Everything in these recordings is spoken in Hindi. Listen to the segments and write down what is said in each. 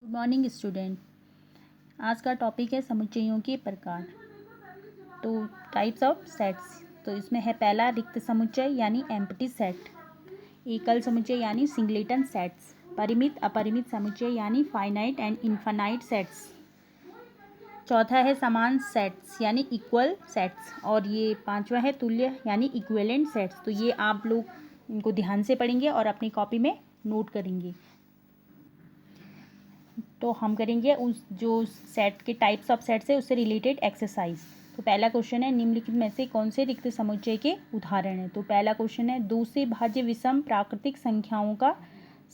Good morning student. आज का टॉपिक है समुच्चयों के प्रकार। तो टाइप्स ऑफ सेट्स। तो इसमें है पहला रिक्त समुच्चय यानी एम्प्टी सेट, एकल समुच्चय यानी सिंगलेटन सेट्स, परिमित अपरिमित समुच्चय यानी फाइनाइट एंड इनफाइनाइट सेट्स। चौथा है समान सेट्स यानी इक्वल सेट्स, और ये पांचवा है तुल्य यानी इक्विवेलेंट सेट्स। तो ये आप लोग इनको ध्यान से पढ़ेंगे और अपनी कॉपी में नोट करेंगे। तो हम करेंगे उस जो सेट के टाइप्स ऑफ सेट्स है उससे रिलेटेड एक्सरसाइज। तो पहला क्वेश्चन है निम्नलिखित में से कौन से रिक्त समुच्चय के उदाहरण है। तो पहला क्वेश्चन है दो से भाज्य विषम प्राकृतिक संख्याओं का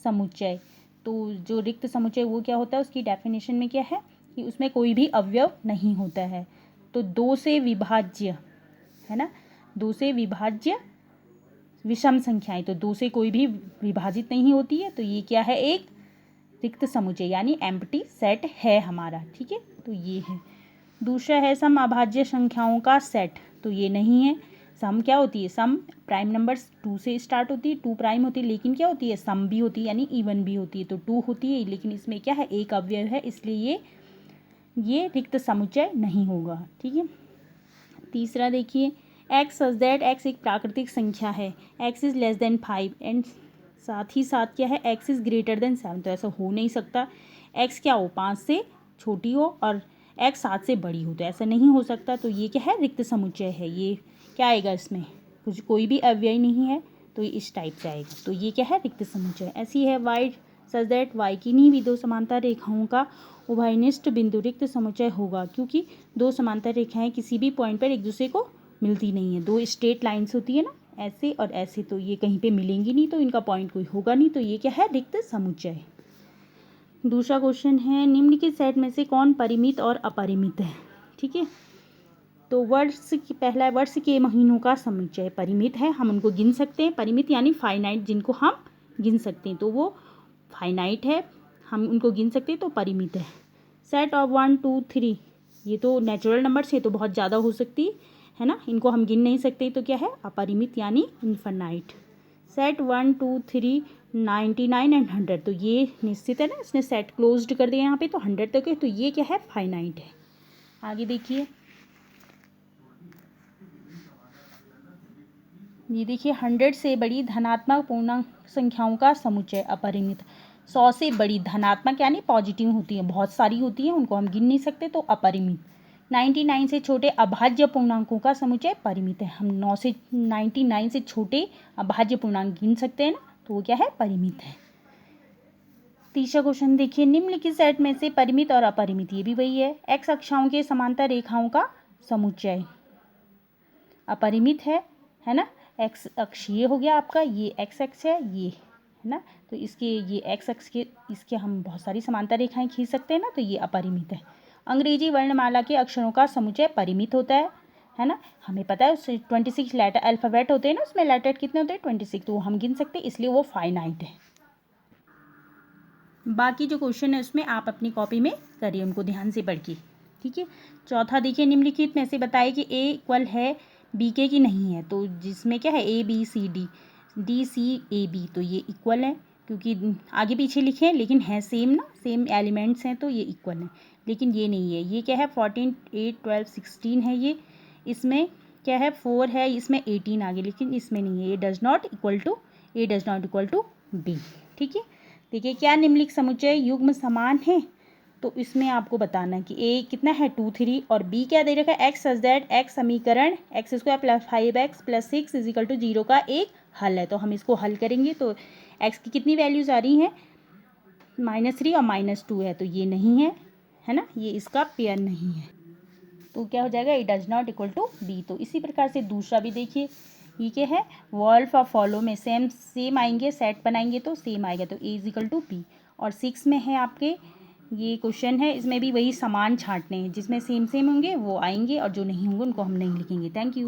समुच्चय। तो जो रिक्त समुच्चय वो क्या होता है, उसकी डेफिनेशन में क्या है कि उसमें कोई भी अवयव नहीं होता है। तो दो से विभाज्य है ना, दो से विभाज्य विषम संख्याएं, तो दो से कोई भी विभाजित नहीं होती है, तो ये क्या है, एक रिक्त समुच्चय यानी एम्प्टी सेट है हमारा। ठीक है, तो ये है। दूसरा है सम अभाज्य संख्याओं का सेट। तो ये नहीं है। सम क्या होती है, सम प्राइम नंबर्स 2 से स्टार्ट होती है, 2 प्राइम होती है, लेकिन क्या होती है, सम भी होती है यानी इवन भी होती है। तो 2 होती है, लेकिन इसमें क्या है, एक अवयव है, इसलिए ये रिक्त समुच्चय नहीं होगा। ठीक है। तीसरा देखिए, एक्स सच दैट एक्स एक प्राकृतिक संख्या है, x is less than 5 and साथ ही साथ क्या है, एक्स इज ग्रेटर देन 7। तो ऐसा हो नहीं सकता, एक्स क्या हो, 5 से छोटी हो और एक्स 7 से बड़ी हो, तो ऐसा नहीं हो सकता। तो ये क्या है, रिक्त समुच्चय है। ये क्या आएगा, इसमें कुछ कोई भी अव्यय नहीं है, तो ये इस टाइप से आएगा। तो ये क्या है, रिक्त समुच्चय। ऐसी है वाई सच दैट वाई की नहीं भी दो समांतर रेखाओं का उभयनिष्ठ बिंदु रिक्त समुच्चय होगा, क्योंकि दो समांतर रेखाएं किसी भी पॉइंट पर एक दूसरे को मिलती नहीं है। दो स्ट्रेट लाइन्स होती है ना, ऐसे और ऐसे, तो ये कहीं पे मिलेंगी नहीं, तो इनका पॉइंट कोई होगा नहीं। तो ये क्या है, रिक्त समुच्चय। दूसरा क्वेश्चन है निम्न के सेट में से कौन परिमित और अपरिमित है। ठीक है, तो पहला वर्ष के महीनों का समुच्चय परिमित है, हम उनको गिन सकते हैं। परिमित यानी फाइनाइट, जिनको हम गिन सकते हैं, तो वो फाइनाइट है, हम उनको गिन सकते हैं, तो परिमित है। सेट ऑफ 1 2 3, ये तो नेचुरल नंबर्स है, तो बहुत ज़्यादा हो सकती है ना, इनको हम गिन नहीं सकते, तो क्या है, अपरिमित यानी इनफाइनाइट। सेट 1 2 3 99 एंड 100, तो ये निश्चित है ना, इसने सेट क्लोज्ड कर दिया यहाँ पे, तो 100 तक है, तो ये क्या है, फाइनाइट है। आगे देखिए, ये देखिए 100 से बड़ी धनात्मक पूर्णांक संख्याओं का समुच्चय अपरिमित। 100 से बड़ी धनात्मक यानी पॉजिटिव होती है, बहुत सारी होती है, उनको हम गिन नहीं सकते, तो अपरिमित। 99 से छोटे अभाज्य पूर्णांकों का समुच्चय परिमित है, हम 99 से छोटे अभाज्य पूर्णांक गिन सकते हैं ना, तो वो क्या है, परिमित है। तीसरा क्वेश्चन देखिए, निम्नलिखित सेट में से परिमित और अपरिमित, ये भी वही है, एक्स अक्षाओं के समांतर रेखाओं का समुच्चय अपरिमित है ना। एक्स अक्ष ये हो गया आपका, ये एक्स अक्ष है, ये है ना, तो इसके ये एक्स अक्ष के इसके हम बहुत सारी समांतर रेखाएं खींच सकते हैं ना, तो ये अपरिमित है। अंग्रेजी वर्णमाला के अक्षरों का समुच्चय परिमित होता है ना, हमें पता है उससे 26 लेटर अल्फ़ाबेट होते हैं ना, उसमें लेटर कितने होते हैं, 26, तो हम गिन सकते हैं, इसलिए वो फाइनाइट है। बाकी जो क्वेश्चन है उसमें आप अपनी कॉपी में करिए, उनको ध्यान से पढ़ के। ठीक है। चौथा देखिए, निम्नलिखित में से बताइए कि ए इक्वल है बी के की नहीं है। तो जिसमें क्या है, A B C D, D C A B, तो ये इक्वल है, क्योंकि आगे पीछे लिखे हैं लेकिन है सेम ना, सेम एलिमेंट्स हैं, तो ये इक्वल है। लेकिन ये नहीं है, ये क्या है, 14 8 12 16 है, ये इसमें क्या है, 4 है, इसमें 18 आगे, लेकिन इसमें नहीं है, ये does not equal to B. ठीक है। देखिए, क्या निम्नलिखित समुच्चय युग्म समान है। तो इसमें आपको बताना है कि ए कितना है, 2 3, और बी क्या दे रखा है, एक्स सच दैट एक्स समीकरण x² + 5x + 6 = 0 का एक हल है। तो हम इसको हल करेंगे, तो एक्स की कितनी वैल्यूज आ रही हैं, -3 और -2 है, तो ये नहीं है ना, ये इसका पेयर नहीं है, तो क्या हो जाएगा, it does not equal to B. तो इसी प्रकार से दूसरा भी देखिए, ये क्या है, वॉल्फ और फॉलो में सेम आएंगे, सेट बनाएंगे तो सेम आएगा, तो ए इक्वल टू बी। और 6 में है आपके ये क्वेश्चन है, इसमें भी वही समान छांटने हैं, जिसमें सेम होंगे वो आएंगे, और जो नहीं होंगे उनको हम नहीं लिखेंगे। Thank you.